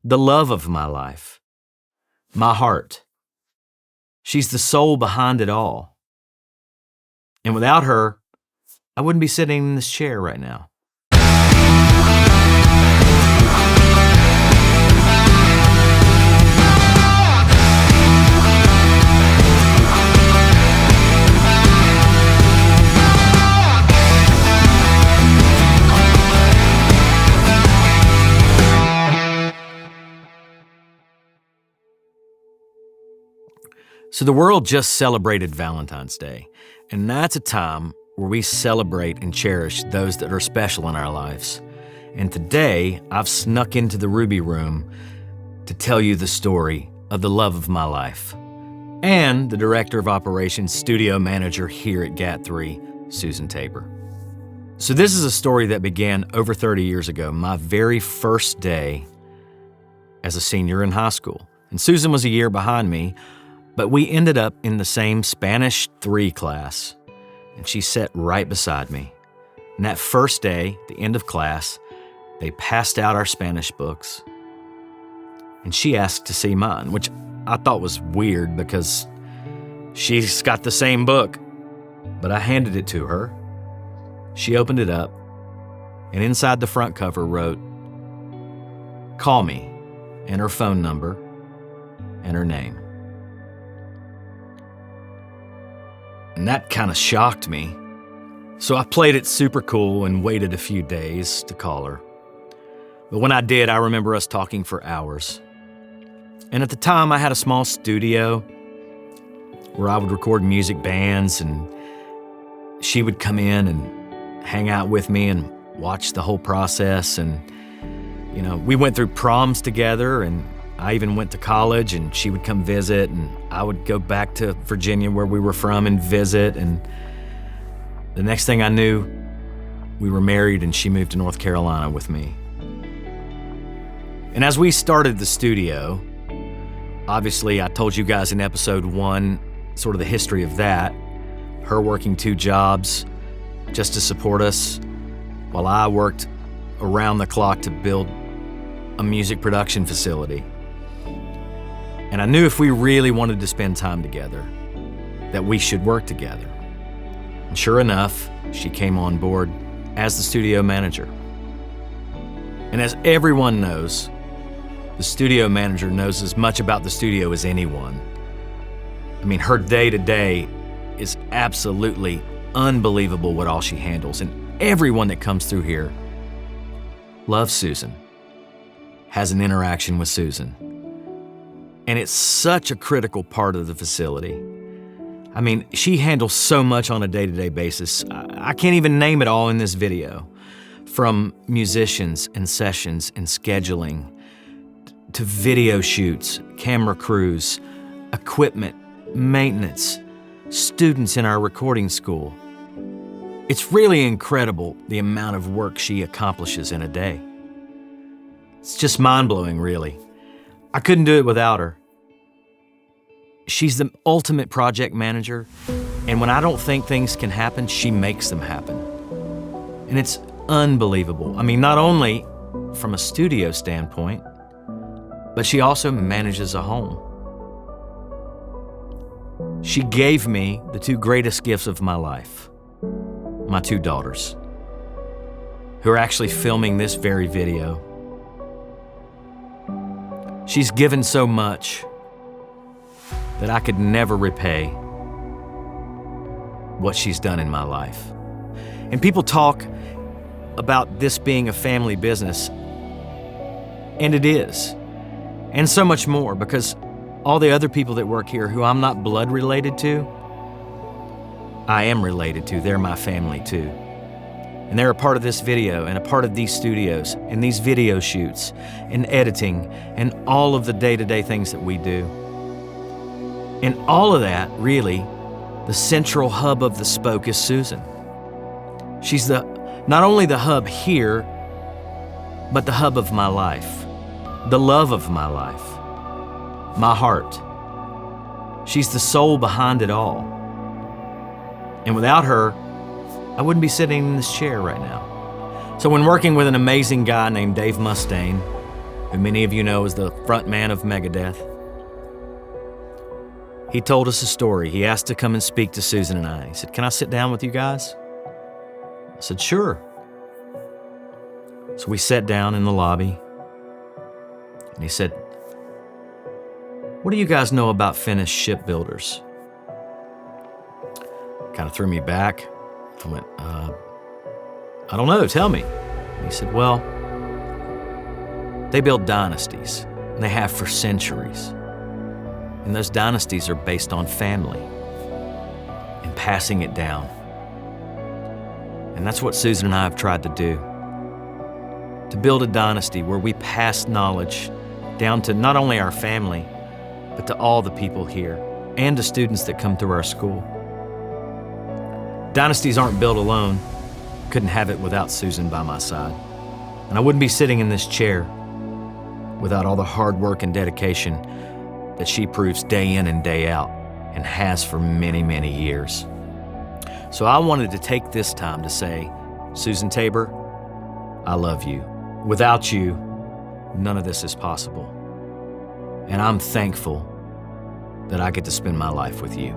the love of my life, my heart. She's the soul behind it all. And without her, I wouldn't be sitting in this chair right now. So the world just celebrated Valentine's Day, and that's a time where we celebrate and cherish those that are special in our lives. And today, I've snuck into the Ruby Room to tell you the story of the love of my life and the Director of Operations Studio Manager here at Gat3, Susan Tabor. So this is a story that began over 30 years ago, my very first day as a senior in high school. And Susan was a year behind me, but we ended up in the same Spanish 3 class, and she sat right beside me. And that first day, the end of class, they passed out our Spanish books, and she asked to see mine, which I thought was weird because she's got the same book. But I handed it to her. She opened it up, and inside the front cover wrote, "Call me," and her phone number and her name. And that kind of shocked me. So I played it super cool and waited a few days to call her. But when I did, I remember us talking for hours. And at the time, I had a small studio where I would record music bands, and she would come in and hang out with me and watch the whole process. And, you know, we went through proms together, and I even went to college, and she would come visit, and I would go back to Virginia where we were from and visit. And the next thing I knew, we were married, and she moved to North Carolina with me. And as we started the studio, obviously I told you guys in episode 1 sort of the history of that, her working 2 jobs just to support us, while I worked around the clock to build a music production facility. And I knew if we really wanted to spend time together, that we should work together. And sure enough, she came on board as the studio manager. And as everyone knows, the studio manager knows as much about the studio as anyone. I mean, her day-to-day is absolutely unbelievable what all she handles. And everyone that comes through here loves Susan, has an interaction with Susan. And it's such a critical part of the facility. I mean, she handles so much on a day-to-day basis. I can't even name it all in this video. From musicians and sessions and scheduling, to video shoots, camera crews, equipment, maintenance, students in our recording school. It's really incredible the amount of work she accomplishes in a day. It's just mind-blowing, really. I couldn't do it without her. She's the ultimate project manager, and when I don't think things can happen, she makes them happen. And it's unbelievable. I mean, not only from a studio standpoint, but she also manages a home. She gave me the 2 greatest gifts of my life, my 2 daughters, who are actually filming this very video. She's given so much that I could never repay what she's done in my life. And people talk about this being a family business, and it is. And so much more, because all the other people that work here who I'm not blood related to, I am related to. They're my family too. And they're a part of this video and a part of these studios and these video shoots and editing and all of the day-to-day things that we do. And all of that, really, the central hub of the spoke is Susan. She's not only the hub here, but the hub of my life, the love of my life, my heart. She's the soul behind it all. And without her, I wouldn't be sitting in this chair right now. So when working with an amazing guy named Dave Mustaine, who many of you know is the front man of Megadeth. He told us a story. He asked to come and speak to Susan and I. He said, "Can I sit down with you guys?" I said, "Sure." So we sat down in the lobby, and he said, "What do you guys know about Finnish shipbuilders?" Kind of threw me back. I went, "I don't know, tell me." And he said, "Well, they build dynasties, and they have for centuries. And those dynasties are based on family and passing it down. And that's what Susan and I have tried to do, to build a dynasty where we pass knowledge down to not only our family, but to all the people here and to students that come through our school. Dynasties aren't built alone. Couldn't have it without Susan by my side. And I wouldn't be sitting in this chair without all the hard work and dedication that she proves day in and day out and has for many, many years. So I wanted to take this time to say, Susan Tabor, I love you. Without you, none of this is possible. And I'm thankful that I get to spend my life with you."